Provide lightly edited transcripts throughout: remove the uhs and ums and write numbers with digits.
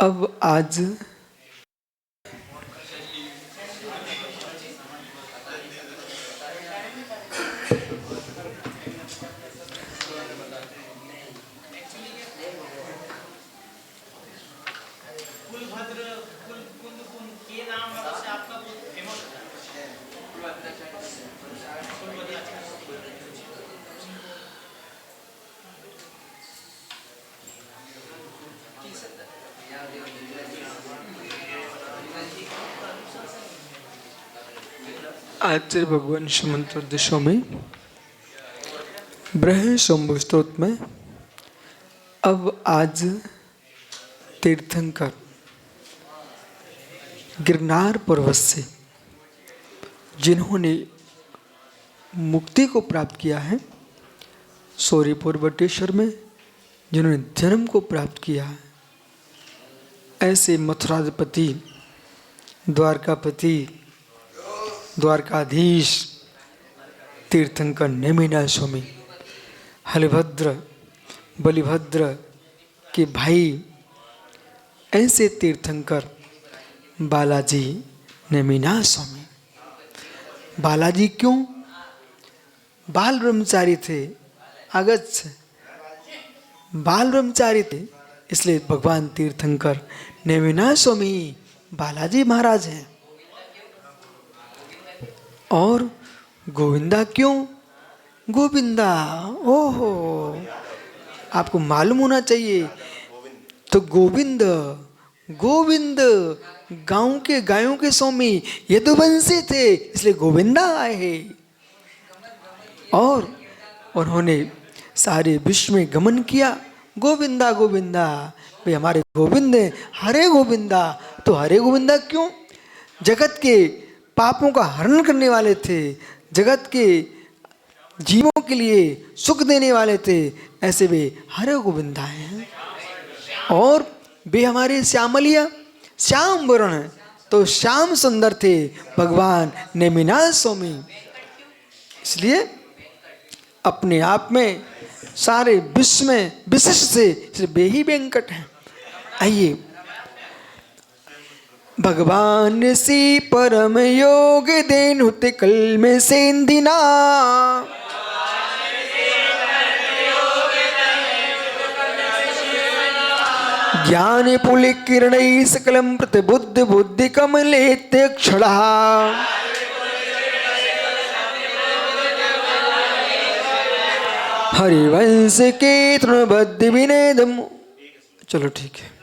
अब आज आचार्य भगवान श्रीमंत देशों में ब्रह्म शंभु स्त्रोत में अब आज तीर्थंकर गिरनार पर्वत से जिन्होंने मुक्ति को प्राप्त किया है, सौरीपुर बटेश्वर में जिन्होंने जन्म को प्राप्त किया है, ऐसे मथुराधिपति द्वारकापति द्वारकाधीश तीर्थंकर नेमिनाथ स्वामी हलभद्र बलिभद्र के भाई ऐसे तीर्थंकर बालाजी नेमिनाथ स्वामी। बालाजी क्यों? बाल ब्रह्मचारी थे, अगच्छ बाल ब्रह्मचारी थे, इसलिए भगवान तीर्थंकर नेमिनाथ स्वामी बालाजी महाराज हैं। और गोविंदा क्यों? गोविंदा, ओहो, आपको मालूम होना चाहिए। तो गोविंद गोविंद गांव के गायों के स्वामी यदुवंशी थे, इसलिए गोविंदा आए हैं। और उन्होंने सारे विश्व में गमन किया, गोविंदा गोविंदा, भाई हमारे गोविंद है, हरे गोविंदा। तो हरे गोविंदा क्यों? जगत के पापों का हरण करने वाले थे, जगत के जीवों के लिए सुख देने वाले थे, ऐसे वे हरे गोविंदा हैं। और वे हमारे श्यामलिया श्याम वर्ण है, तो श्याम सुंदर थे भगवान नेमिनाथ स्वामी। इसलिए अपने आप में सारे विश्व में विशिष्ट से इसलिए वे ही वेंकट हैं। आइए, भगवान सी परम योग देनुत कल में सेंधिना, ज्ञान पुल किरण सकलम प्रतिबुद्ध बुद्धि कमलेत्य क्षणा, हरिवंश के तृणबद्ध विनेदम। चलो ठीक है।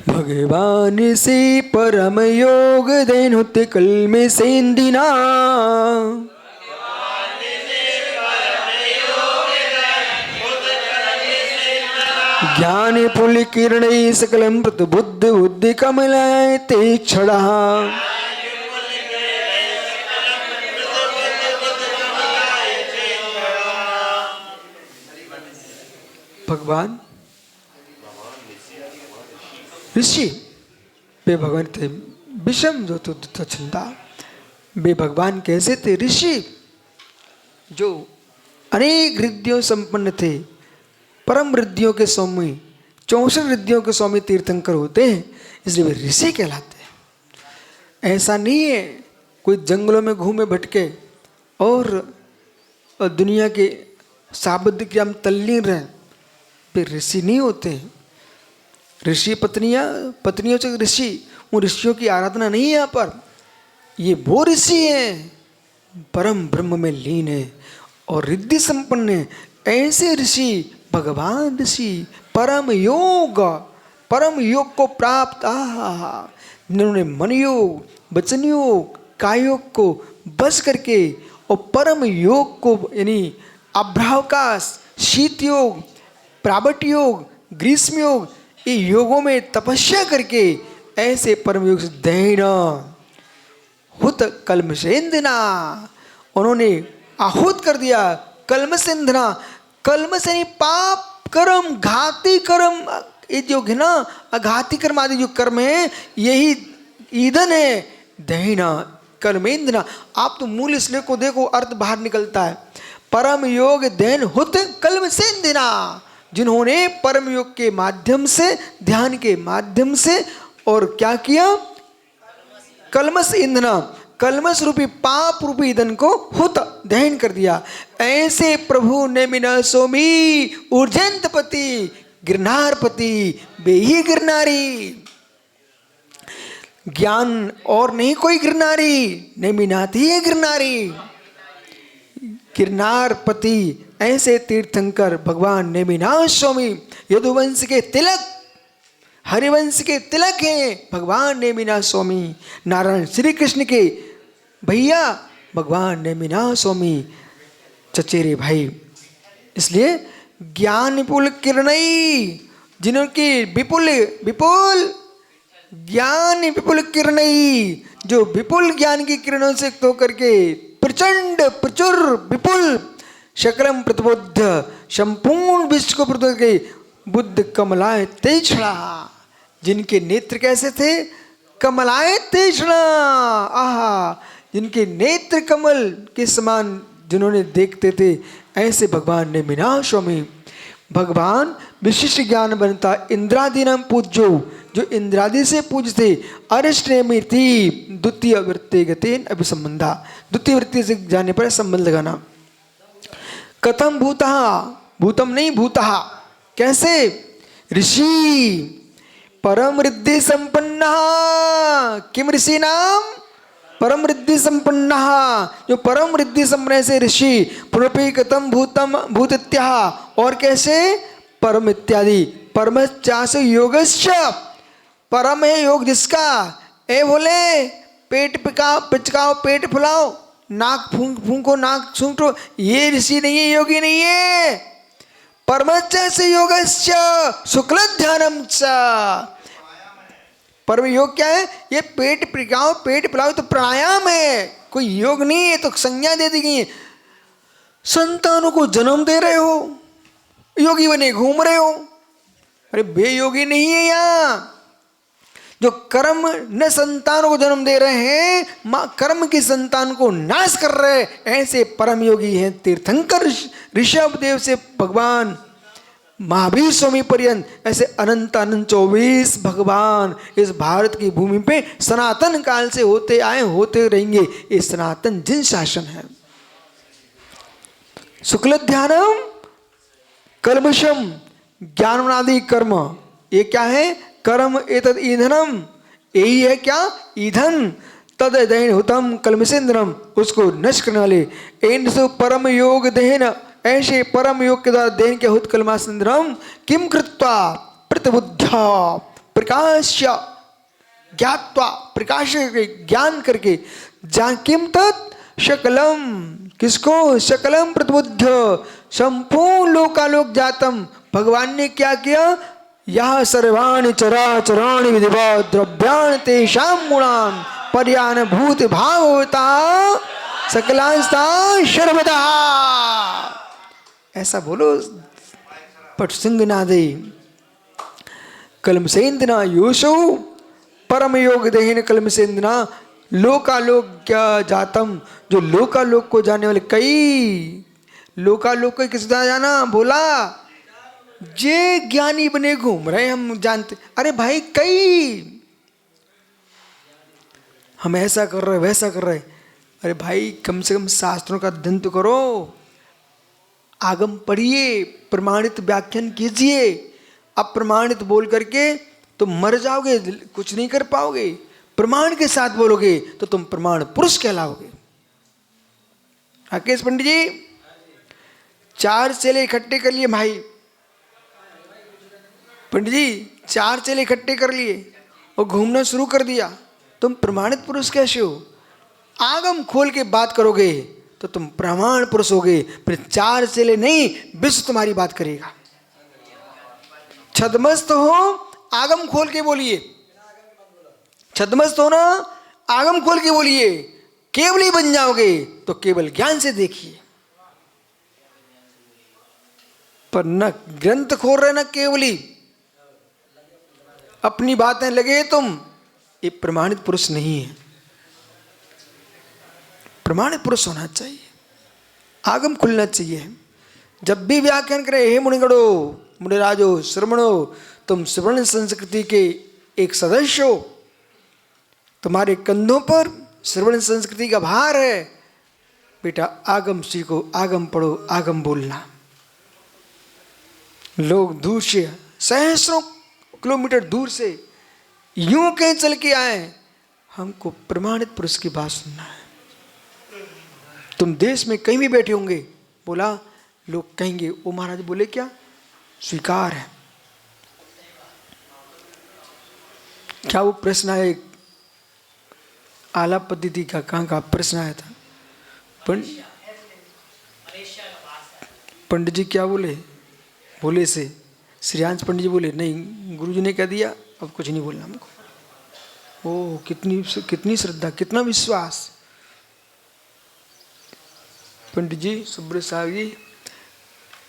भगवान से परम योग देनुत कल में सेंधिना, ज्ञान पुल किरण सकलम प्रतिबुद्ध बुद्धि कमलायते क्षणा। भगवान ऋषि वे भगवान थे, विषम जो तो चिंता, वे भगवान कैसे थे? ऋषि जो अनेक रिद्धियों संपन्न थे, परम रिद्धियों के स्वामी, 64 रिद्धियों के स्वामी तीर्थंकर होते हैं, इसलिए वे ऋषि कहलाते हैं। ऐसा नहीं है कोई जंगलों में घूमे भटके और दुनिया के शाब्द के हम तल्लीन रहे, वे ऋषि नहीं होते हैं। ऋषि पत्नियों से ऋषि, उन ऋषियों की आराधना नहीं है यहाँ पर। ये वो ऋषि हैं परम ब्रह्म में लीन है और रिद्धि संपन्न है, ऐसे ऋषि भगवान ऋषि परम योग को प्राप्त, जिन्होंने मन योग, वचन योग, काय योग को बस करके और परम योग को यानी अभ्रावकाश, शीत योग, प्रावट योग, ग्रीष्म योग, ये योगों में तपस्या करके ऐसे परम योग से दैना हुत कलमसेंधना, उन्होंने आहूत कर दिया कलमसेंधना। कलम से पाप कर्म, घाती कर्म ये जो है ना अघाती कर्म आदि जो कर्म है यही ईंधन है। दहिना कर्मेंद्र, आप तो मूल श्लोक को देखो, अर्थ बाहर निकलता है। परम योग दहन हुत कलम सेंधिना, जिन्होंने परम योग के माध्यम से, ध्यान के माध्यम से और क्या किया, कलमस ईंधना, कलमस रूपी पाप रूपी ईंधन को हुत दहन कर दिया। ऐसे प्रभु ने मिना सोमी ऊर्जंतपति गिरनारपति बेही गिरनारी। ज्ञान और नहीं कोई गिरनारी, नेमिनाती है गिरनारी। गिरनारपति ऐसे तीर्थंकर भगवान नेमिनाथ स्वामी, यदुवंश के तिलक, हरिवंश के तिलक हैं भगवान नेमिनाथ स्वामी। नारायण श्री कृष्ण के भैया भगवान नेमिनाथ स्वामी, चचेरे भाई। इसलिए ज्ञान विपुल किरणई, जिनकी विपुल विपुल ज्ञान विपुल किरणई, जो विपुल ज्ञान की किरणों से युक्त होकर के प्रचंड प्रचुर विपुल शकलम प्रतिबुद्ध, संपूर्ण विश्व को प्रतिबुद्ध के बुद्ध कमलाय तेजड़ा, जिनके नेत्र कैसे थे, कमलाय तेजड़ा, आहा, जिनके नेत्र कमल के समान जिन्होंने देखते थे, ऐसे भगवान ने मीना स्वामी। भगवान विशिष्ट ज्ञान बनता इंद्रादि नाम पूज्यो, जो इंद्रादि से पूजते, अरिष्टेमिति द्वितीय वृत्ति गतेन अभिसंबंधा, द्वितीय वृत्ति से जाने पर संबंध लगाना। कथम भूतः, भूतम नहीं भूतः, कैसे, ऋषि परम रिद्धि संपन्न, किम ऋषि नाम, परम रिद्धि संपन्न, जो परम रिद्धि संपन्न से ऋषि। पुनपि कथम भूतम भूतित्या, और कैसे, परम इत्यादि। परमश्चास योगश्च, परम है योग जिसका, ए बोले पेट पिचकाओ पेट फुलाओ, नाक फूंको नाक सूंघो, ये ऋषि नहीं है, योगी नहीं है। परमश्चास योगश्च शुक्ल ध्यानम च, परम योग क्या है, ये पेट पिकाओ पेट पिलाओ तो प्राणायाम है, कोई योग नहीं है। तो संज्ञा दे दी गई है। संतानों को जन्म दे रहे हो, योगी बने घूम रहे हो, अरे बेयोगी नहीं है। यहाँ जो कर्म न संतानों को जन्म दे रहे हैं, कर्म की संतान को नाश कर रहे हैं, ऐसे परम योगी हैं तीर्थंकर ऋषभ देव से भगवान महावीर स्वामी पर्यंत, ऐसे अनंत अनंत 24 भगवान इस भारत की भूमि पे सनातन काल से होते आए, होते रहेंगे। ये सनातन जिन शासन है। शुक्ल ध्यानम कल्मषम, ज्ञानादि कर्म, ये क्या है, कर्म एतद ईंधनम, यही है क्या, ईंधन। तद दहन हुतम कलमसेंद्रम, उसको नष्ट करने वाले। एन परम योग दहन, ऐसे परम योग के द्वारा दहन के हुत कलमासेंद्रम किम कृत्वा प्रतिबुद्ध्या प्रकाश ज्ञात्वा, प्रकाश ज्ञान करके, जान किम तत् शकलम, किसको, शकलम प्रतिबुद्ध संपूर्ण लोकालोक जातम। भगवान ने क्या किया, यह सर्वाणि चराचराणि विधिवत् द्रव्याणि तेषां गुणान् पर्यान भूत भावता सकलांस्ता सर्वदा। ऐसा बोलो पट सिंह नादे। कलमसेंद्रना योशो परम योग देहिन कलमसेंद्रना लोकालोक क्या जातम, जो लोकालोक को जाने वाले, कई लोकालोक को किस जाना, बोला जे ज्ञानी बने घूम रहे, हम जानते, अरे भाई कई हम ऐसा कर रहे वैसा कर रहे, अरे भाई कम से कम शास्त्रों का अध्ययन तो करो, आगम पढ़िए, प्रमाणित व्याख्यान कीजिए। अप्रमाणित बोल करके तो मर जाओगे, कुछ नहीं कर पाओगे। प्रमाण के साथ बोलोगे तो तुम प्रमाण पुरुष कहलाओगे। राकेश पंडित जी 4 चेले इकट्ठे कर लिए भाई, पंडित जी 4 चेले इकट्ठे कर लिए और घूमना शुरू कर दिया, तुम प्रमाणित पुरुष कैसे हो? आगम खोल के बात करोगे तो तुम प्रमाण पुरुष होगे। फिर 4 चेले नहीं, विश्व तुम्हारी बात करेगा। छदमस्त हो, आगम खोल के बोलिए, छदमस्त हो ना, आगम खोल के बोलिए। केवली बन जाओगे तो केवल ज्ञान से देखिए, पर न ग्रंथ खोल रहे न केवली, अपनी बातें लगे तुम, ये प्रमाणित पुरुष नहीं है। प्रमाणित पुरुष होना चाहिए, आगम खुलना चाहिए। जब भी व्याख्यान करे, हे मुनिगणो, मुनिराजो, श्रमणो, तुम श्रवण संस्कृति के एक सदस्य हो, तुम्हारे कंधों पर श्रवण संस्कृति का भार है। बेटा आगम सीखो, आगम पढ़ो, आगम बोलना। लोग दूर से, सहस्रों किलोमीटर दूर से यूं कहीं चल के आए, हमको प्रमाणित पुरुष की बात सुनना है। तुम देश में कहीं भी बैठे होंगे, बोला लोग कहेंगे वो महाराज बोले क्या, स्वीकार है। क्या वो प्रश्न आया, आलाप पद्धति का कहाँ का प्रश्न आया था, पंडित जी क्या बोले, बोले से श्रीयांश पंडित जी बोले नहीं, गुरु जी ने कह दिया अब कुछ नहीं बोलना हमको। ओ कितनी श्रद्धा, कितना विश्वास। पंडित जी, सुब्रत साहब जी,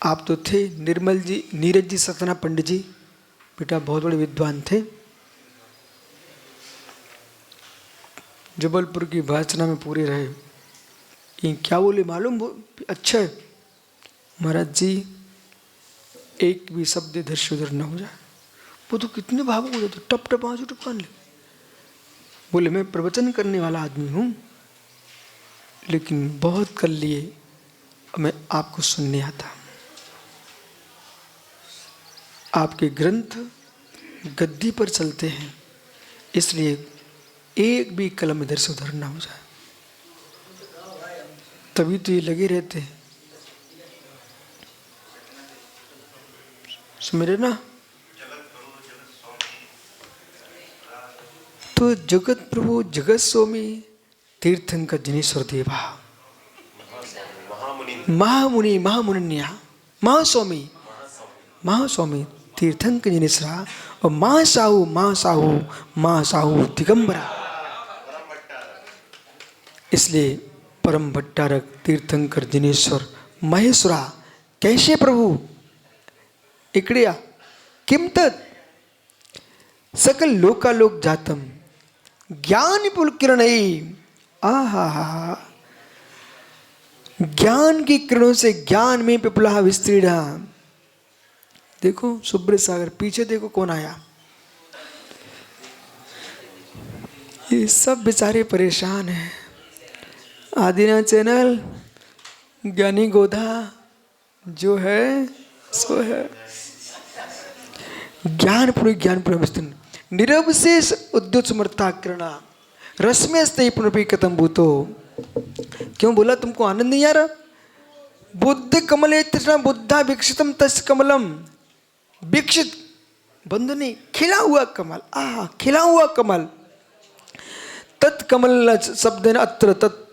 आप तो थे, निर्मल जी, नीरज जी सतना पंडित जी, बेटा बहुत बड़े विद्वान थे। जबलपुर की भाषणा में पूरे रहे। ये क्या बोले मालूम, अच्छा है महाराज जी, एक भी शब्द इधर से उधर न हो जाए। वो तो कितने भावुक हो जाते, टप टप आंसू टपकाने लगे। बोले मैं प्रवचन करने वाला आदमी हूँ, लेकिन बहुत कर लिए, मैं आपको सुनने आता। आपके ग्रंथ गद्दी पर चलते हैं, इसलिए एक भी कलम इधर से उधर ना हो जाए, तभी तो ये लगे रहते हैं। समझ रहे ना। तो जगत प्रभु जगत स्वामी तीर्थंकर जनेश्वर देवा, महामुनि महामुनिन्या, महास्वामी महास्वामी तीर्थंकर जनेश्वरा और महासाहू महासाहू महासाहू दिगंबरा। इसलिए परम भट्टारक तीर्थंकर जनेश्वर महेश्वरा। कैसे प्रभु, इकड़िया किम तत् सकल लोकालोक जातम ज्ञान पुलकिरणई। आहा, ज्ञान की किरणों से ज्ञान में पिपला विस्तीर्णा। देखो सुब्रत सागर, पीछे देखो कौन आया। ये सब बेचारे परेशान हैं। आदिना चैनल, ज्ञानी गोधा जो है सो है। ज्ञानपूर्ण विस्तृण निरवशेष उद्युत समर्था किरणा रश्मि स्ते पुनरपि कथम भूतो। क्यों बोला तुमको आनंद नहीं आ रहा? बुद्ध कमले तृष्णा बुद्धा विकसितम तस् कमलम। विकसित बंधु नहीं, खिला हुआ कमल। खिला हुआ कमल। तत्कमल शब्द अत्र तत्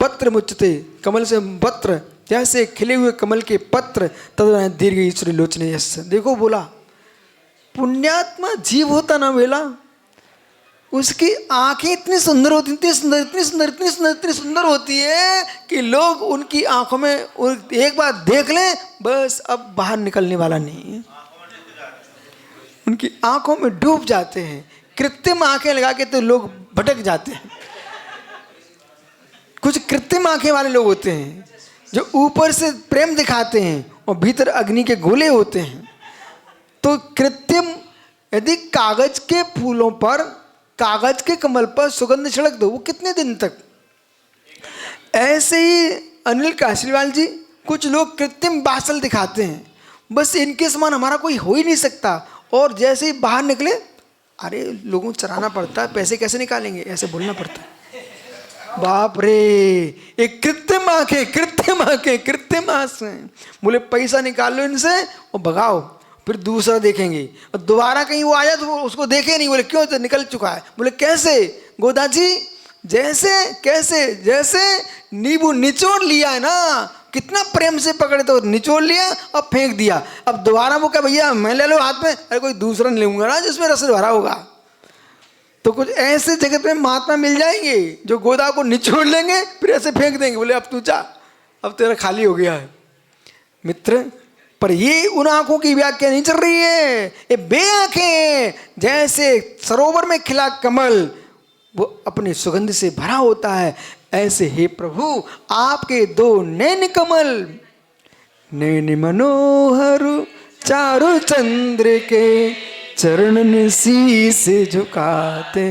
पत्र मुच्यते। कमल से पत्र, जैसे खिले हुए कमल के पत्र, तद दीर्घ ईश्वरी लोचने यश। देखो बोला पुण्यात्मा जीव होता ना बेला, उसकी आंखें इतनी सुंदर होती, इतनी सुंदर इतनी सुंदर इतनी सुंदर इतनी सुंदर होती है कि लोग उनकी आंखों में एक बार देख लें, बस अब बाहर निकलने वाला नहीं। उनकी आंखों में डूब जाते हैं। कृत्रिम आंखें लगा के तो लोग भटक जाते हैं। कुछ कृत्रिम आंखें वाले लोग होते हैं जो ऊपर से प्रेम दिखाते हैं और भीतर अग्नि के गोले होते हैं। तो कृत्रिम, यदि कागज के फूलों पर, कागज के कमल पर सुगंध छिड़क दो, वो कितने दिन तक। ऐसे ही अनिल काशीवाल जी, कुछ लोग कृत्रिम बासल दिखाते हैं, बस इनके समान हमारा कोई हो ही नहीं सकता। और जैसे ही बाहर निकले, अरे लोगों को चराना पड़ता है, पैसे कैसे निकालेंगे, ऐसे बोलना पड़ता है। बाप रे, एक कृत्रिम आंखें, कृत्रिम आंखें, कृत्रिम आंखें। बोले पैसा निकाल लो इनसे और भगाओ, फिर दूसरा देखेंगे और दोबारा कहीं वो आया तो उसको देखे नहीं। बोले क्यों, तो निकल चुका है। बोले कैसे गोदा जी, जैसे कैसे, जैसे नींबू निचोड़ लिया है ना, कितना प्रेम से पकड़े तो निचोड़ लिया और फेंक दिया। अब दोबारा वो क्या, भैया मैं ले लो हाथ में, अरे कोई दूसरा नहीं लूंगा ना जिसमें रस भरा होगा। तो कुछ ऐसे जगत में महात्मा मिल जाएंगे जो गोदा को निचोड़ लेंगे फिर ऐसे फेंक देंगे। बोले अब तू जा, अब तेरा खाली हो गया है। मित्र, पर ये उन आंखों की व्याख्या नहीं चल रही है। ये बे आंखें, जैसे सरोवर में खिला कमल वो अपनी सुगंध से भरा होता है, ऐसे हे प्रभु आपके दो नैन कमल, नैन मनोहर चारु चंद्र के, चरण शीस झुकाते।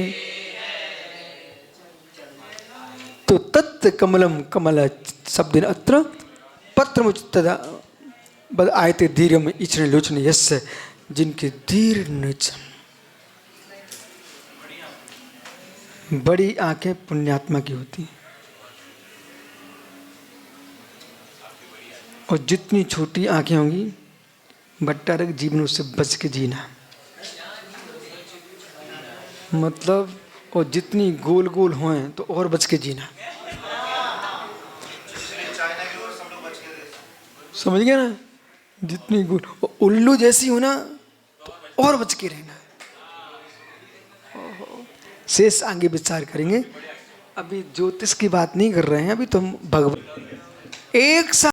तो तत् कमलम कमल शब्देन अत्र पत्रमुच्यते बद आयते दीर्घम इचने लोचने यस्य, जिनके दीर्घ बड़ी आंखें पुण्यात्मा की होती हैं, और जितनी छोटी आंखें होंगी भट्टारक जीवन उससे बच के जीना, मतलब और जितनी गोल गोल हों तो और बच के जीना। समझ गया ना? जितनी गोल उल्लू जैसी हो ना तो और बच के रहना। शेष आगे विचार करेंगे, अभी ज्योतिष की बात नहीं कर रहे हैं, अभी तो हम भगवान एक साथ